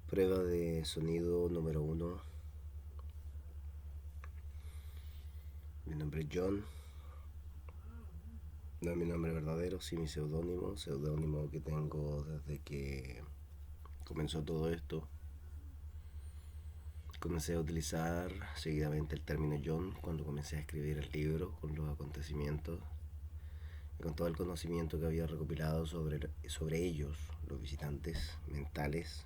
Prueba de sonido número 1. Mi nombre es John. No es mi nombre verdadero, sí mi seudónimo que tengo desde que comenzó todo esto. Comencé a utilizar seguidamente el término John cuando comencé a escribir el libro con los acontecimientos y con todo el conocimiento que había recopilado sobre ellos, los visitantes mentales.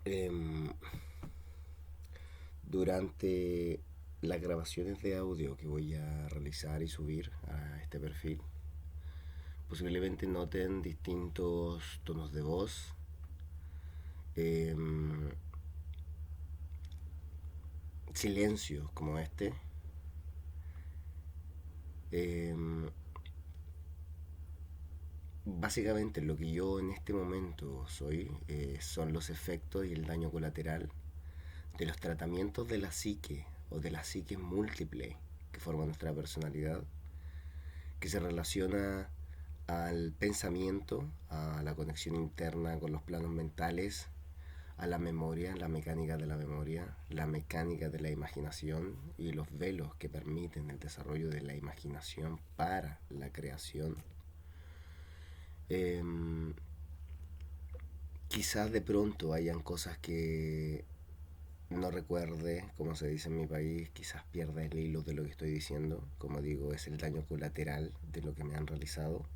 Em, Durante las grabaciones de audio que voy a realizar y subir a este perfil, posiblemente noten distintos tonos de voz, eh, silencios como este. eh, Básicamente lo que yo en este momento soy son los efectos y el daño colateral de los tratamientos de la psique o de la psique múltiple que forma nuestra personalidad, que se relaciona al pensamiento, a la conexión interna con los planos mentales, a la memoria, la mecánica de la memoria, la mecánica de la imaginación y los velos que permiten el desarrollo de la imaginación para la creación. Eh, Quizás de pronto hayan cosas que no recuerde, como se dice en mi país, quizás pierda el hilo de lo que estoy diciendo. Como digo, es el daño colateral de lo que me han realizado.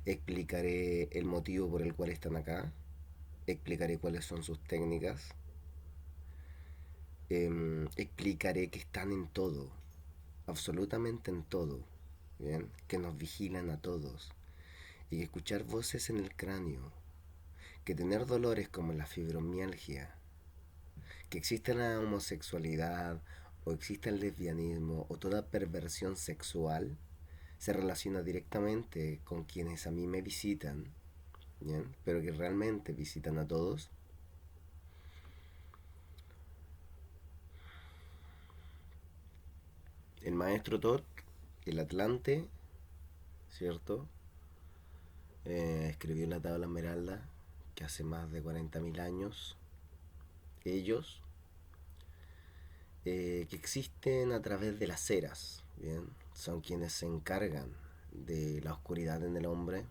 Explicaré el motivo por el cual están acá, explicaré cuáles son sus técnicas, explicaré que están en todo, absolutamente en todo, ¿bien? Que nos vigilan a todos y que escuchar voces en el cráneo, que tener dolores como la fibromialgia, que existe la homosexualidad o existe el lesbianismo o toda perversión sexual se relaciona directamente con quienes a mí me visitan, ¿bien? Pero que realmente visitan a todos. El maestro Tot, el Atlante, ¿cierto? Escribió en la tabla esmeralda que hace más de 40.000 años ellos, que existen a través de las eras, ¿bien? Son quienes se encargan de la oscuridad en el hombre.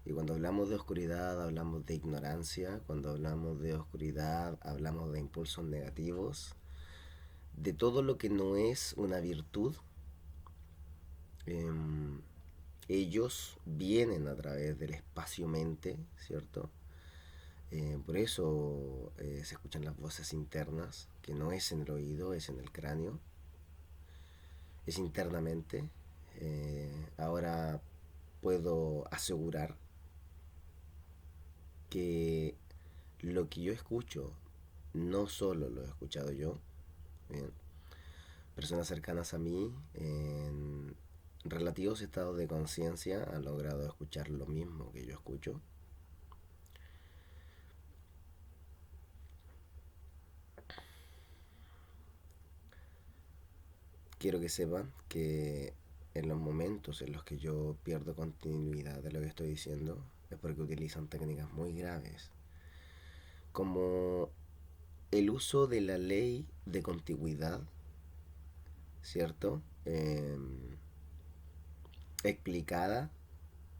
Y cuando hablamos de oscuridad hablamos de ignorancia, cuando hablamos de oscuridad hablamos de impulsos negativos, de todo lo que no es una virtud. Eh, Ellos vienen a través del espacio-mente, ¿cierto? Por eso se escuchan las voces internas, que no es en el oído, es en el cráneo, es internamente. Ahora puedo asegurar que lo que yo escucho no solo lo he escuchado yo, bien, personas cercanas a mí en relativos estados de conciencia han logrado escuchar lo mismo que yo escucho. Quiero que sepan que en los momentos en los que yo pierdo continuidad de lo que estoy diciendo es porque utilizan técnicas muy graves, como el uso de la ley de contigüidad, ¿cierto? Explicada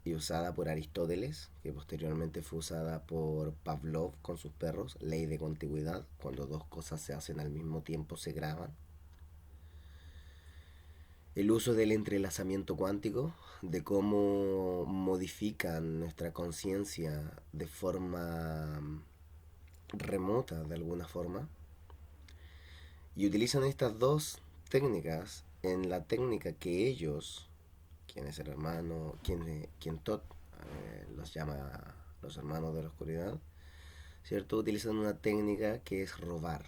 y usada por Aristóteles, que posteriormente fue usada por Pavlov con sus perros, ley de contigüidad, cuando dos cosas se hacen al mismo tiempo se graban. El uso del entrelazamiento cuántico, de cómo modifican nuestra conciencia de forma remota, de alguna forma, y utilizan estas dos técnicas en la técnica que ellos, quien es el hermano, quien Todd los llama los hermanos de la oscuridad, ¿cierto? Utilizan una técnica que es robar.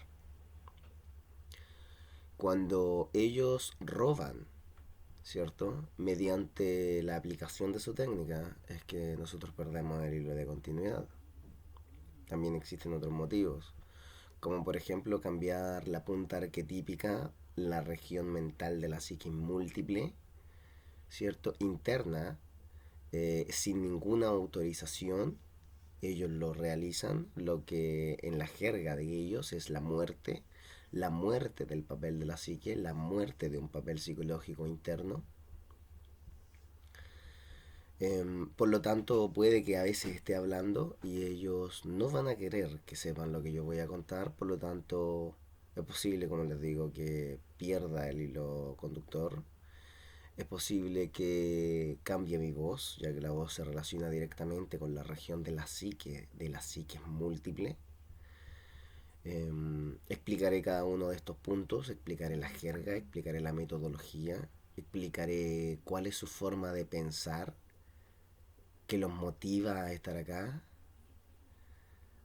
Cuando ellos roban, ¿cierto? Mediante la aplicación de su técnica es que nosotros perdemos el hilo de continuidad. También existen otros motivos, como por ejemplo cambiar la punta arquetípica, la región mental de la psique múltiple, ¿cierto? Interna, sin ninguna autorización, ellos lo realizan, lo que en la jerga de ellos es la muerte del papel de la psique, la muerte de un papel psicológico interno. Por lo tanto, puede que a veces esté hablando y ellos no van a querer que sepan lo que yo voy a contar, por lo tanto, es posible, como les digo, que pierda el hilo conductor. Es posible que cambie mi voz, ya que la voz se relaciona directamente con la región de la psique múltiple. Explicaré cada uno de estos puntos, explicaré la jerga, explicaré la metodología, explicaré cuál es su forma de pensar, qué los motiva a estar acá,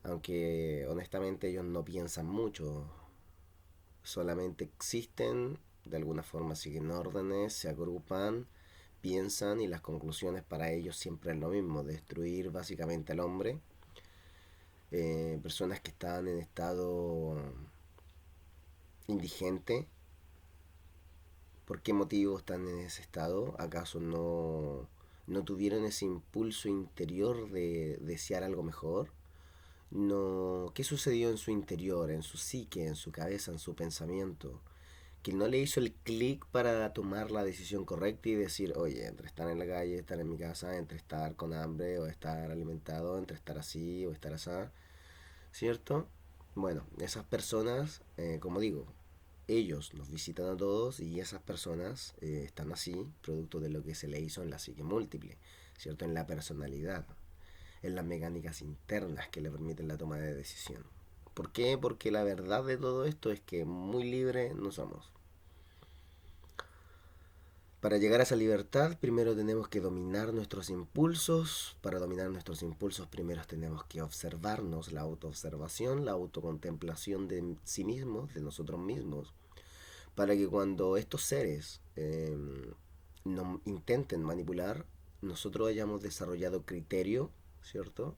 aunque honestamente ellos no piensan mucho, solamente existen, de alguna forma siguen órdenes, se agrupan, piensan y las conclusiones para ellos siempre es lo mismo, destruir básicamente al hombre. Personas que están en estado indigente. ¿Por qué motivo están en ese estado? ¿Acaso no tuvieron ese impulso interior de desear algo mejor? No, ¿qué sucedió en su interior, en su psique, en su cabeza, en su pensamiento? Que no le hizo el clic para tomar la decisión correcta y decir, oye, entre estar en la calle, estar en mi casa, entre estar con hambre o estar alimentado, entre estar así o estar así, ¿cierto? Bueno, esas personas, como digo, ellos nos visitan a todos y esas personas están así, producto de lo que se le hizo en la psique múltiple, ¿cierto? En la personalidad, en las mecánicas internas que le permiten la toma de decisión. ¿Por qué? Porque la verdad de todo esto es que muy libre no somos. Para llegar a esa libertad, primero tenemos que dominar nuestros impulsos. Para dominar nuestros impulsos, primero tenemos que observarnos, la autoobservación, la autocontemplación de sí mismos, de nosotros mismos. Para que cuando estos seres nos intenten manipular, nosotros hayamos desarrollado criterio, ¿cierto?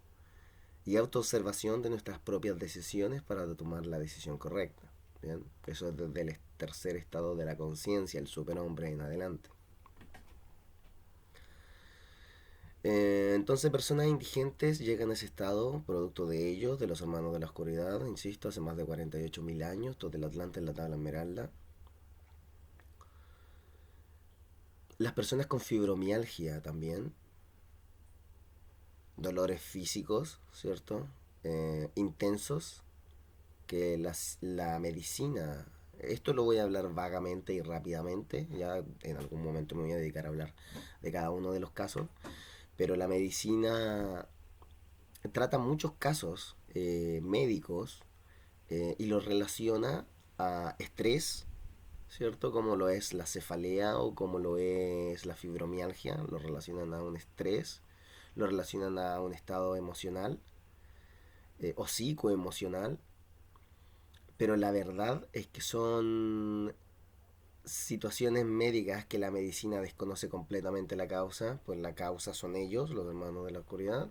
Y autoobservación de nuestras propias decisiones para tomar la decisión correcta. ¿Bien? Eso es desde el tercer estado de la conciencia, el superhombre en adelante. Entonces personas indigentes llegan a ese estado, producto de ellos, de los hermanos de la oscuridad, insisto, hace más de 48.000 años, todo el Atlante en la tabla esmeralda. Las personas con fibromialgia también, dolores físicos, ¿cierto? Intensos, que la medicina, esto lo voy a hablar vagamente y rápidamente, ya en algún momento me voy a dedicar a hablar de cada uno de los casos, pero la medicina trata muchos casos médicos y los relaciona a estrés, ¿cierto? Como lo es la cefalea o como lo es la fibromialgia, lo relacionan a un estrés, lo relacionan a un estado emocional o psicoemocional, pero la verdad es que son situaciones médicas que la medicina desconoce completamente la causa, pues la causa son ellos, los hermanos de la oscuridad,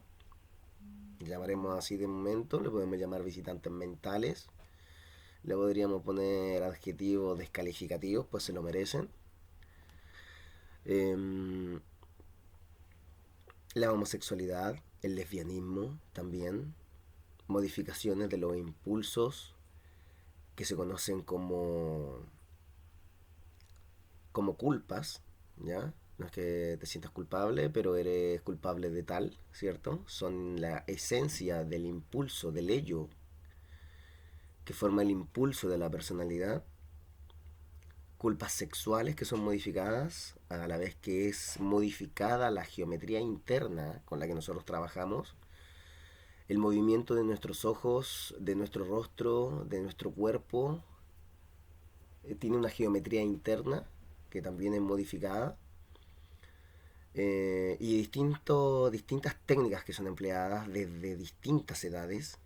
llamaremos así de momento, le podemos llamar visitantes mentales, le podríamos poner adjetivos descalificativos, pues se lo merecen. Eh, la homosexualidad, el lesbianismo también, modificaciones de los impulsos que se conocen como culpas, ¿ya? No es que te sientas culpable, pero eres culpable de tal, ¿cierto? Son la esencia del impulso, del ello, que forma el impulso de la personalidad. Culpas sexuales que son modificadas, a la vez que es modificada la geometría interna con la que nosotros trabajamos. El movimiento de nuestros ojos, de nuestro rostro, de nuestro cuerpo, tiene una geometría interna que también es modificada. Y distintas técnicas que son empleadas desde distintas edades,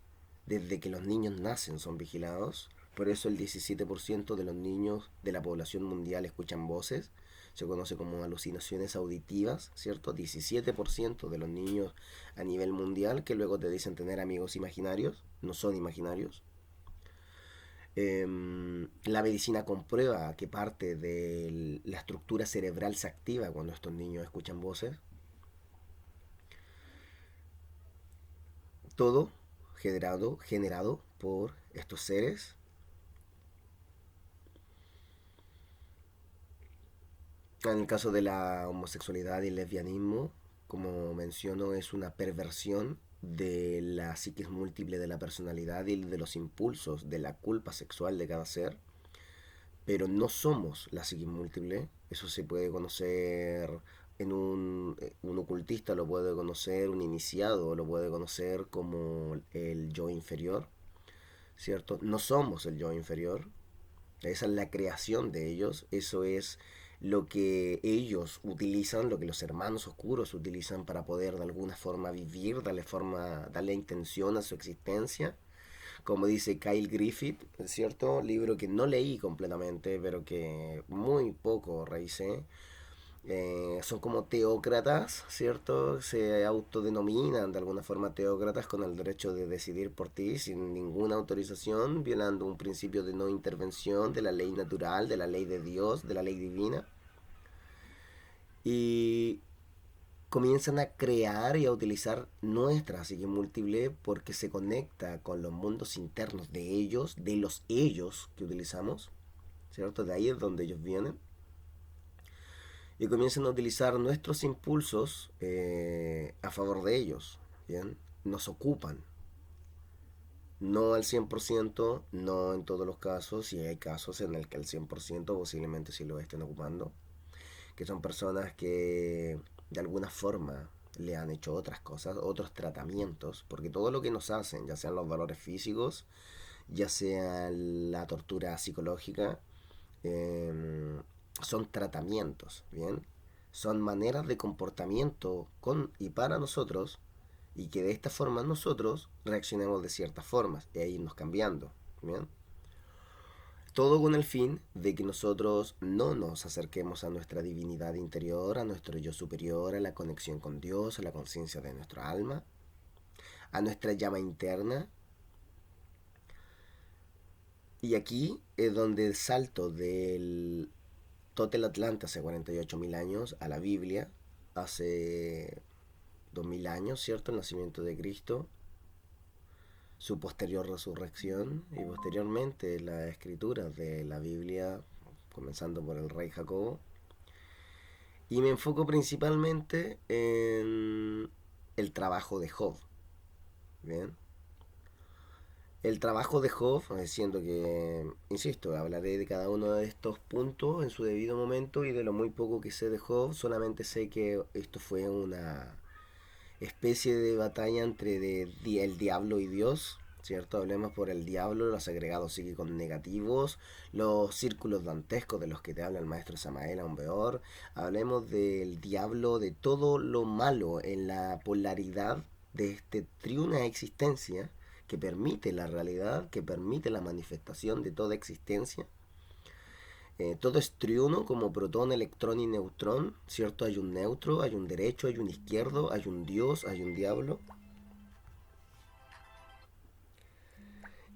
desde que los niños nacen son vigilados. Por eso el 17% de los niños de la población mundial escuchan voces. Se conoce como alucinaciones auditivas, ¿cierto? 17% de los niños a nivel mundial que luego te dicen tener amigos imaginarios, no son imaginarios. La medicina comprueba que parte de la estructura cerebral se activa cuando estos niños escuchan voces. todo generado por estos seres. En el caso de la homosexualidad y el lesbianismo, como menciono, es una perversión de la psiquis múltiple de la personalidad y de los impulsos de la culpa sexual de cada ser, pero no somos la psiquis múltiple. Eso se puede conocer en un ocultista, lo puede conocer un iniciado, lo puede conocer como el yo inferior, ¿cierto? No somos el yo inferior, esa es la creación de ellos, eso es lo que ellos utilizan, lo que los hermanos oscuros utilizan para poder de alguna forma vivir, darle intención a su existencia. Como dice Kyle Griffith, ¿cierto? Libro que no leí completamente, pero que muy poco revisé. Son como teócratas, ¿cierto? Se autodenominan de alguna forma teócratas con el derecho de decidir por ti sin ninguna autorización, violando un principio de no intervención, de la ley natural, de la ley de Dios, de la ley divina. Y comienzan a crear y a utilizar nuestra psique múltiple porque se conecta con los mundos internos de ellos, de los ellos que utilizamos, ¿cierto? De ahí es donde ellos vienen. Y comienzan a utilizar nuestros impulsos a favor de ellos, ¿bien? Nos ocupan. No al 100%, no en todos los casos, y hay casos en el que al 100% posiblemente sí lo estén ocupando, que son personas que de alguna forma le han hecho otras cosas, otros tratamientos, porque todo lo que nos hacen, ya sean los valores físicos, ya sea la tortura psicológica, eh, son tratamientos, ¿bien? Son maneras de comportamiento con y para nosotros y que de esta forma nosotros reaccionemos de ciertas formas e irnos cambiando, ¿bien? Todo con el fin de que nosotros no nos acerquemos a nuestra divinidad interior, a nuestro yo superior, a la conexión con Dios, a la conciencia de nuestra alma, a nuestra llama interna. Y aquí es donde el salto del Totel Atlanta hace 48.000 años a la Biblia, hace 2000 años, ¿cierto? El nacimiento de Cristo, su posterior resurrección y posteriormente las escrituras de la Biblia, comenzando por el rey Jacobo. Y me enfoco principalmente en el trabajo de Job. Bien. El trabajo de Job, siendo que, insisto, hablaré de cada uno de estos puntos en su debido momento y de lo muy poco que sé de Job, solamente sé que esto fue una especie de batalla entre el diablo y Dios, ¿cierto? Hablemos por el diablo, los agregados psíquicos negativos, los círculos dantescos de los que te habla el maestro Samael Aumbeor. Hablemos del diablo, de todo lo malo en la polaridad de este triuna existencia que permite la realidad, que permite la manifestación de toda existencia. Todo es triuno como protón, electrón y neutrón, ¿cierto? Hay un neutro, hay un derecho, hay un izquierdo, hay un Dios, hay un diablo.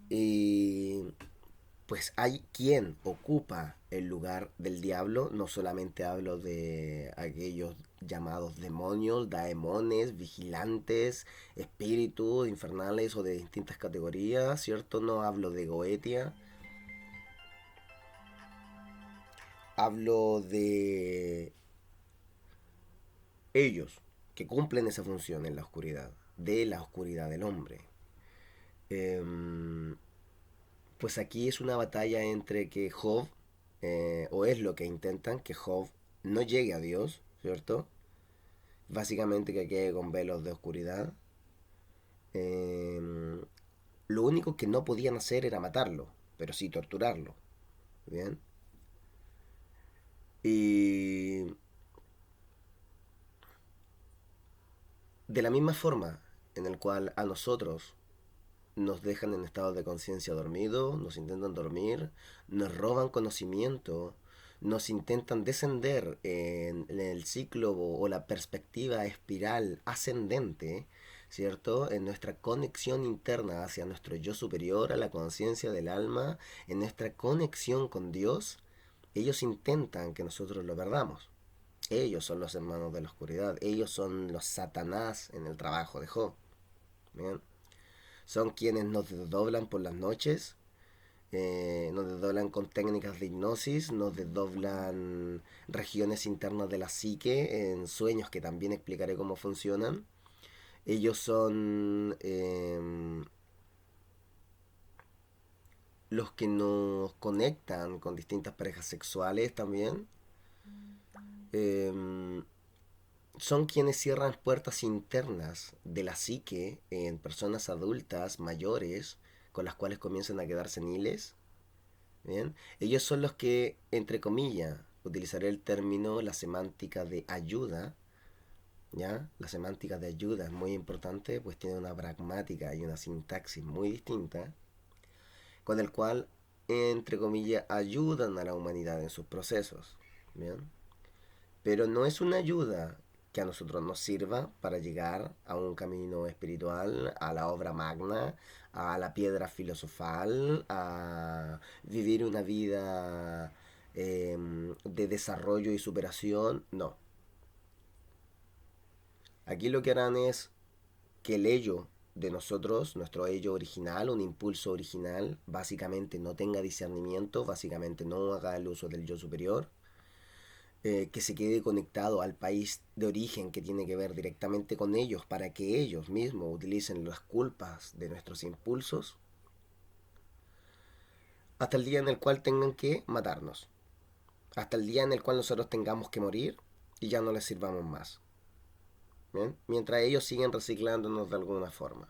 Y pues hay quien ocupa el lugar del diablo. No solamente hablo de aquellos llamados demonios, daemones, vigilantes, espíritus infernales o de distintas categorías, ¿cierto? No hablo de Goetia. Hablo de ellos que cumplen esa función en la oscuridad, de la oscuridad del hombre. Em, pues aquí es una batalla entre que Job, o es lo que intentan, que Job no llegue a Dios, ¿cierto? Básicamente que quede con velos de oscuridad. Em, lo único que no podían hacer era matarlo, pero sí torturarlo, ¿bien? Y de la misma forma en el cual a nosotros nos dejan en estado de conciencia dormido, nos intentan dormir, nos roban conocimiento, nos intentan descender en el ciclo o la perspectiva espiral ascendente, ¿cierto? En nuestra conexión interna hacia nuestro yo superior, a la conciencia del alma, en nuestra conexión con Dios, ellos intentan que nosotros lo perdamos. Ellos son los hermanos de la oscuridad, ellos son los Satanás en el trabajo de Job. ¿Bien? Son quienes nos desdoblan por las noches, nos desdoblan con técnicas de hipnosis, nos desdoblan regiones internas de la psique en sueños que también explicaré cómo funcionan. Ellos son los que nos conectan con distintas parejas sexuales también. Eh, Son quienes cierran puertas internas de la psique en personas adultas mayores con las cuales comienzan a quedar seniles. ¿Bien? Ellos son los que, entre comillas, utilizaré el término, la semántica de ayuda. ¿Ya? La semántica de ayuda es muy importante, pues tiene una pragmática y una sintaxis muy distinta, con el cual, entre comillas, ayudan a la humanidad en sus procesos. ¿Bien? Pero no es una ayuda que a nosotros nos sirva para llegar a un camino espiritual, a la obra magna, a la piedra filosofal, a vivir una vida de desarrollo y superación. No. Aquí lo que harán es que el ello de nosotros, nuestro ello original, un impulso original, básicamente no tenga discernimiento, básicamente no haga el uso del yo superior, que se quede conectado al país de origen que tiene que ver directamente con ellos para que ellos mismos utilicen las culpas de nuestros impulsos hasta el día en el cual tengan que matarnos, hasta el día en el cual nosotros tengamos que morir y ya no les sirvamos más. ¿Bien? Mientras ellos siguen reciclándonos de alguna forma.